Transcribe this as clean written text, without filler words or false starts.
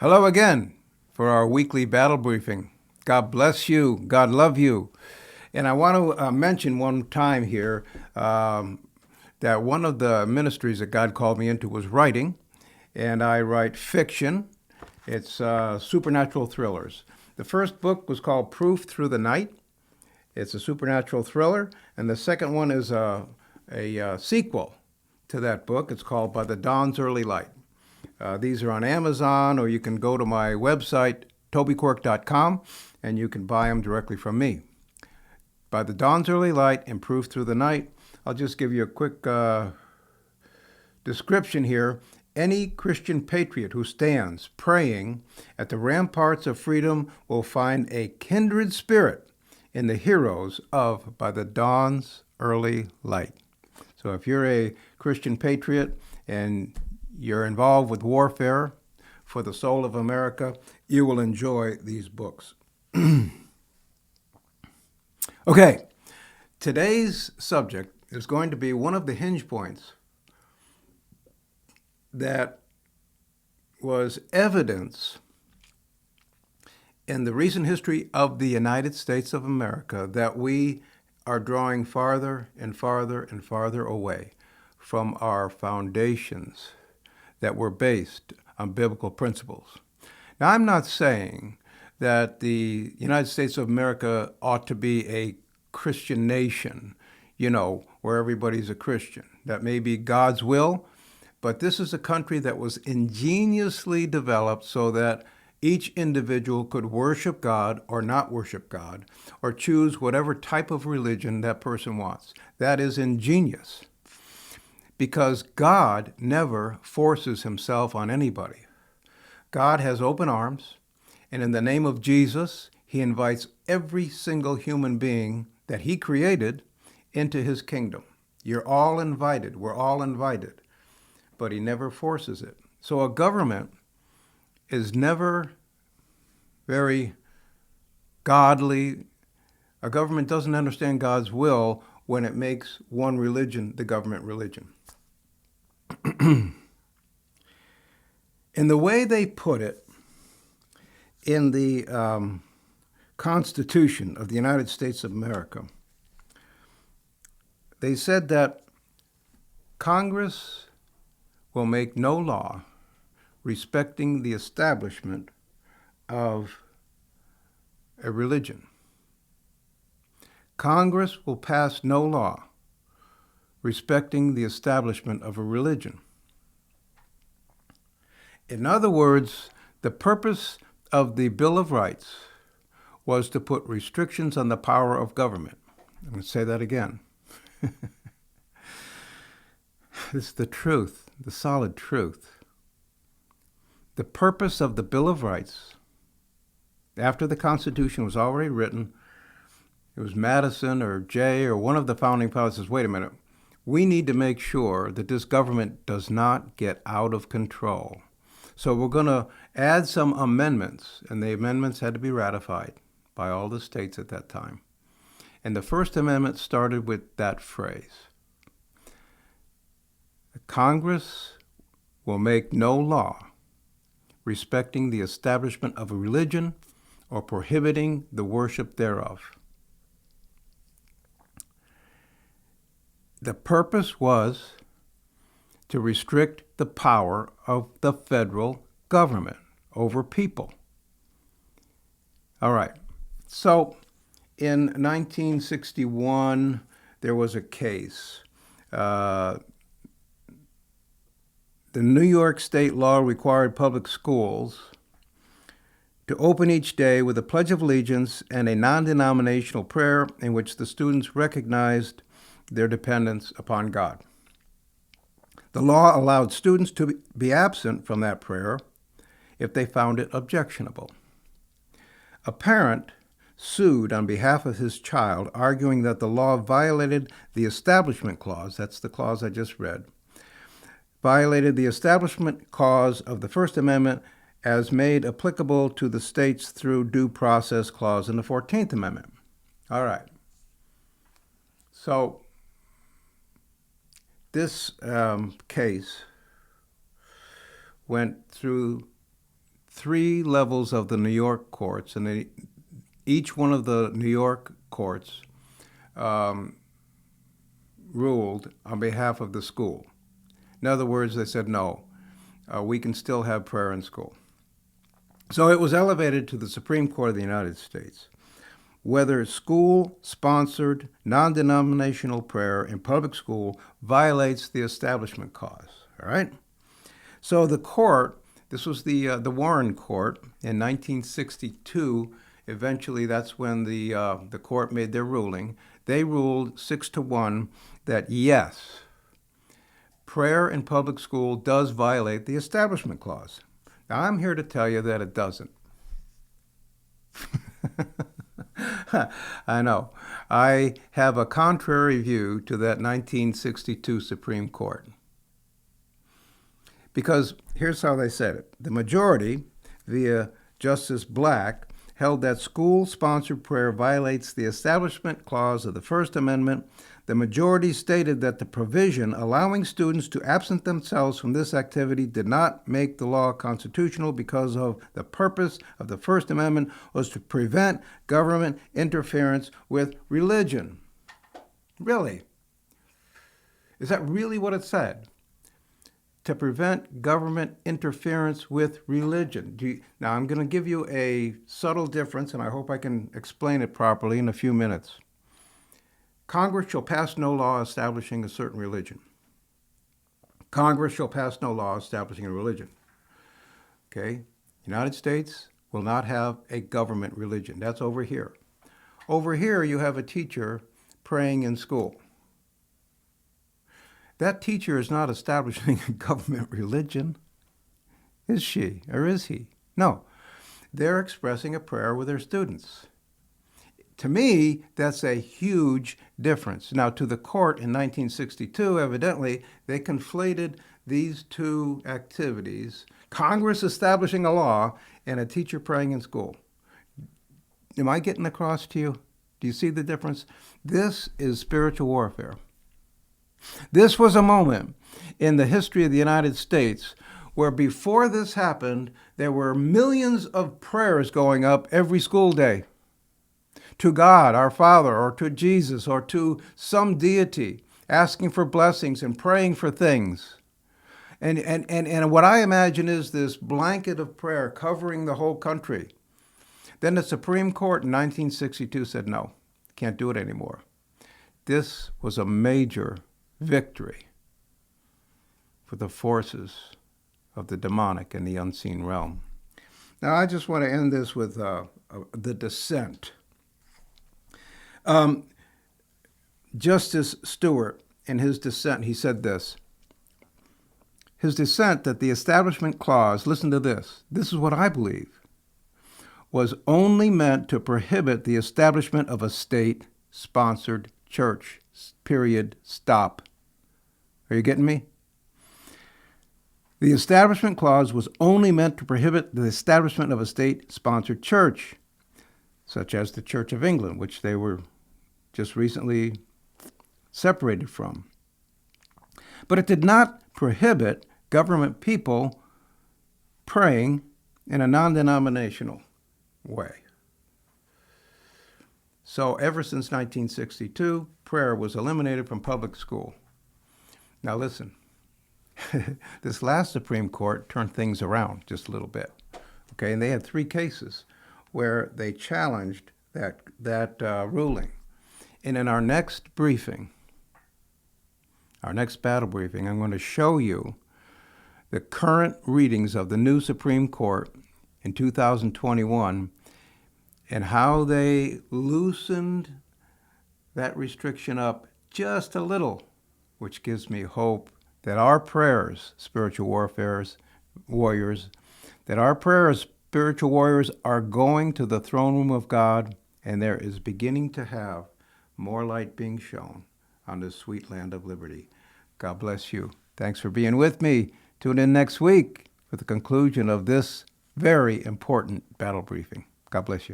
Hello again for our weekly battle briefing. God bless you. God love you. And I want to mention one time here that one of the ministries that God called me into was writing, and I write fiction. It's supernatural thrillers. The first book was called Proof Through the Night. It's a supernatural thriller, and the second one is a sequel to that book. It's called By the Dawn's Early Light. These are on Amazon, or you can go to my website, tobyquirk.com, and you can buy them directly from me. By the Dawn's Early Light and Proof Through the Night. I'll just give you a quick description here. Any Christian patriot who stands praying at the ramparts of freedom will find a kindred spirit in the heroes of By the Dawn's Early Light. So if you're a Christian patriot and you're involved with warfare for the soul of America, you will enjoy these books. Okay, today's subject is going to be one of the hinge points that was evidence in the recent history of the United States of America that we are drawing farther and farther and farther away from our foundations that were based on biblical principles. Now, I'm not saying that the United States of America ought to be a Christian nation, where everybody's a Christian. That may be God's will, but this is a country that was ingeniously developed so that each individual could worship God or not worship God, or choose whatever type of religion that person wants. That is ingenious, because God never forces himself on anybody. God has open arms, and in the name of Jesus, he invites every single human being that he created into his kingdom. You're all invited. We're all invited. But he never forces it. So a government is never very godly. A government doesn't understand God's will when it makes one religion the government religion. In the way they put it in the Constitution of the United States of America, they said that Congress will make no law respecting the establishment of a religion. Congress will pass no law respecting the establishment of a religion. In other words, the purpose of the Bill of Rights was to put restrictions on the power of government. I'm going to say that again. This is the truth, the solid truth. The purpose of the Bill of Rights, after the Constitution was already written, it was Madison or Jay or one of the founding fathers says, wait a minute, we need to make sure that this government does not get out of control. So we're going to add some amendments, and the amendments had to be ratified by all the states at that time. And the First Amendment started with that phrase. Congress will make no law respecting the establishment of a religion or prohibiting the worship thereof. The purpose was to restrict the power of the federal government over people. All right. So in 1961, there was a case. The New York state law required public schools to open each day with a Pledge of Allegiance and a non-denominational prayer in which the students recognized their dependence upon God. The law allowed students to be absent from that prayer if they found it objectionable. A parent sued on behalf of his child, arguing that the law violated the Establishment Clause, that's the clause I just read, violated the Establishment Clause of the First Amendment as made applicable to the states through Due Process Clause in the 14th Amendment. All right. So this case went through three levels of the New York courts, and each one of the New York courts ruled on behalf of the school. In other words, they said, no, we can still have prayer in school. So it was elevated to the Supreme Court of the United States whether school-sponsored, non-denominational prayer in public school violates the Establishment Clause, all right? So the court, this was the Warren Court in 1962. Eventually, that's when the court made their ruling. They ruled 6-1 that yes, prayer in public school does violate the Establishment Clause. Now, I'm here to tell you that it doesn't. I know. I have a contrary view to that 1962 Supreme Court. Because here's how they said it. The majority, via Justice Black, held that school-sponsored prayer violates the Establishment Clause of the First Amendment. The majority stated that the provision allowing students to absent themselves from this activity did not make the law constitutional because of the purpose of the First Amendment was to prevent government interference with religion. Really? Is that really what it said? To prevent government interference with religion. Now, I'm going to give you a subtle difference, and I hope I can explain it properly in a few minutes. Congress shall pass no law establishing a certain religion. Congress shall pass no law establishing a religion. Okay? United States will not have a government religion. That's over here. Over here, you have a teacher praying in school. That teacher is not establishing a government religion, is she or is he? No. They're expressing a prayer with their students. To me, that's a huge difference. Now, to the court in 1962, evidently, they conflated these two activities, Congress establishing a law and a teacher praying in school. Am I getting across to you? Do you see the difference? This is spiritual warfare. This was a moment in the history of the United States where before this happened, there were millions of prayers going up every school day to God, our Father, or to Jesus, or to some deity, asking for blessings and praying for things. And what I imagine is this blanket of prayer covering the whole country. Then the Supreme Court in 1962 said, no, can't do it anymore. This was a major victory for the forces of the demonic and the unseen realm. Now, I just want to end this with the dissent. Justice Stewart, in his dissent, he said this. His dissent that the Establishment Clause, listen to this is what I believe, was only meant to prohibit the establishment of a state-sponsored church. Period. Stop. Are you getting me? The Establishment Clause was only meant to prohibit the establishment of a state-sponsored church, such as the Church of England, which they were just recently separated from. But it did not prohibit government people praying in a non-denominational way. So ever since 1962, prayer was eliminated from public school. Now listen, this last Supreme Court turned things around just a little bit. Okay, and they had 3 cases where they challenged that ruling. And in our next briefing, our next battle briefing, I'm going to show you the current readings of the new Supreme Court in 2021 and how they loosened that restriction up just a little, which gives me hope that our prayers, spiritual warriors, that our prayers, spiritual warriors, are going to the throne room of God, and there is beginning to have more light being shown on this sweet land of liberty. God bless you. Thanks for being with me. Tune in next week for the conclusion of this very important battle briefing. God bless you.